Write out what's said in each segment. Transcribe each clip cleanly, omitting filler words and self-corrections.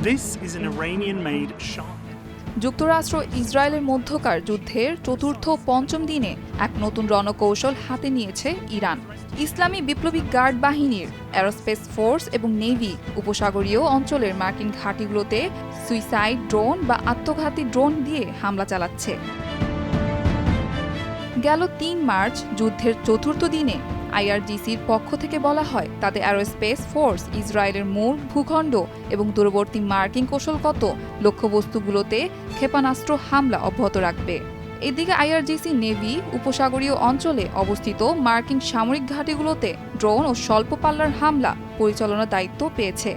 This is an Iranian-made shot. যুক্তরাষ্ট্র ইসরায়েলের মধ্যকার যুদ্ধের চতুর্থ ও পঞ্চম দিনে এক নতুন রণকৌশল হাতে নিয়েছে ইরান। ইসলামী বিপ্লবী গার্ড বাহিনীর অ্যারোস্পেস ফোর্স এবং নেভি উপসাগরীয় অঞ্চলের মার্কিন ঘাঁটিগুলোতে সুইসাইড ড্রোন বা আত্মঘাতী ড্রোন দিয়ে হামলা চালাচ্ছে। গেল ৩ মার্চ যুদ্ধের চতুর্থ দিনে আইআরজিসির পক্ষ থেকে বলা হয় তাদের অ্যারোস্পেস ফোর্স ইসরায়েলের মূল ভূখণ্ড এবং দূরবর্তী মার্কিন কৌশলগত লক্ষ্যবস্তুগুলোতে ক্ষেপণাস্ত্র হামলা অব্যাহত রাখবে। এদিকে আইআরজিসি নেভি উপসাগরীয় অঞ্চলে অবস্থিত মার্কিন সামরিক ঘাঁটিগুলোতে ড্রোন ও স্বল্প পাল্লার হামলা পরিচালনার দায়িত্ব পেয়েছে।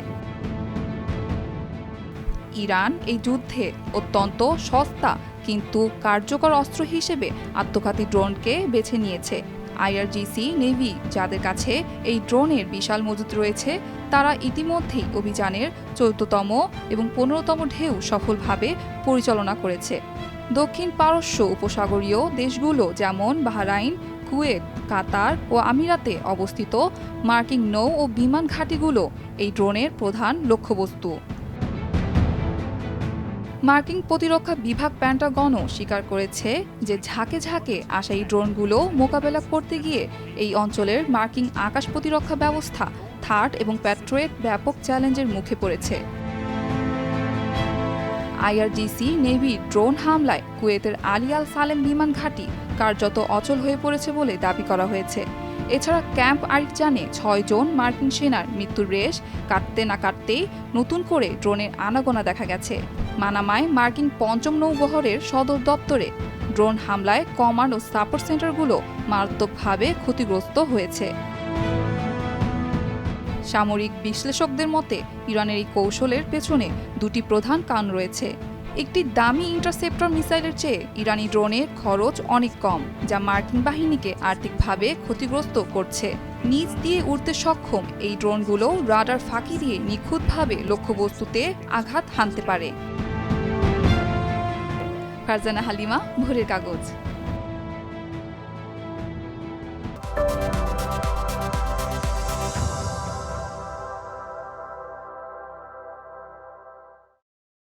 ইরান এই যুদ্ধে অত্যন্ত সস্তা কিন্তু কার্যকর অস্ত্র হিসেবে আত্মঘাতী ড্রোনকে বেছে নিয়েছে। আইআরজিসি নেভি যাদের কাছে এই ড্রোনের বিশাল মজুত রয়েছে তারা ইতিমধ্যেই অভিযানের ৪র্থতম এবং ১৫তম ঢেউ সফলভাবে পরিচালনা করেছে। দক্ষিণ পারস্য উপসাগরীয় দেশগুলো যেমন বাহরাইন, কুয়েত, কাতার ও আমিরাতে অবস্থিত মার্কিন নৌ ও বিমান ঘাঁটিগুলো এই ড্রোনের প্রধান লক্ষ্যবস্তু। মার্কিন প্রতিরক্ষা বিভাগ পেন্টাগনও স্বীকার করেছে যে ঝাঁকে ঝাঁকে আসা এই ড্রোনগুলো মোকাবেলা করতে গিয়ে এই অঞ্চলের মার্কিন আকাশ প্রতিরক্ষা ব্যবস্থা থার্ড এবং প্যাট্রিয়ট ব্যাপক চ্যালেঞ্জের মুখে পড়েছে। আইআরজিসি নেভির ড্রোন হামলায় কুয়েতের আলী আল সালেম বিমান ঘাঁটি কার্যত অচল হয়ে পড়েছে বলে দাবি করা হয়েছে। এছাড়া ক্যাম্প আরিফজানে ৬ জন মার্কিন সেনার মৃত্যুর রেশ কাটতে না কাটতেই নতুন করে ড্রোনের আনাগোনা দেখা গেছে। মানামায় মার্কিন ৫ম নৌবহরের সদর দপ্তরে ড্রোন হামলায় কমান্ড ও সাপোর্ট সেন্টারগুলো মারাত্মকভাবে ক্ষতিগ্রস্ত হয়েছে। সামরিক বিশ্লেষকদের মতে ইরানের এই কৌশলের পেছনে ২টি প্রধান কারণ রয়েছে। একটি দামি ইন্টারসেপ্টর মিসাইলের চেয়ে ইরানি ড্রোনের খরচ অনেক কম, যা মার্কিন বাহিনীকে আর্থিকভাবে ক্ষতিগ্রস্ত করছে। নিচ দিয়ে উড়তে সক্ষম এই ড্রোনগুলো রাডার ফাঁকি দিয়ে নিখুঁতভাবে লক্ষ্যবস্তুতে আঘাত হানতে পারে। ফারজানা হালিমা, ভোরের কাগজ।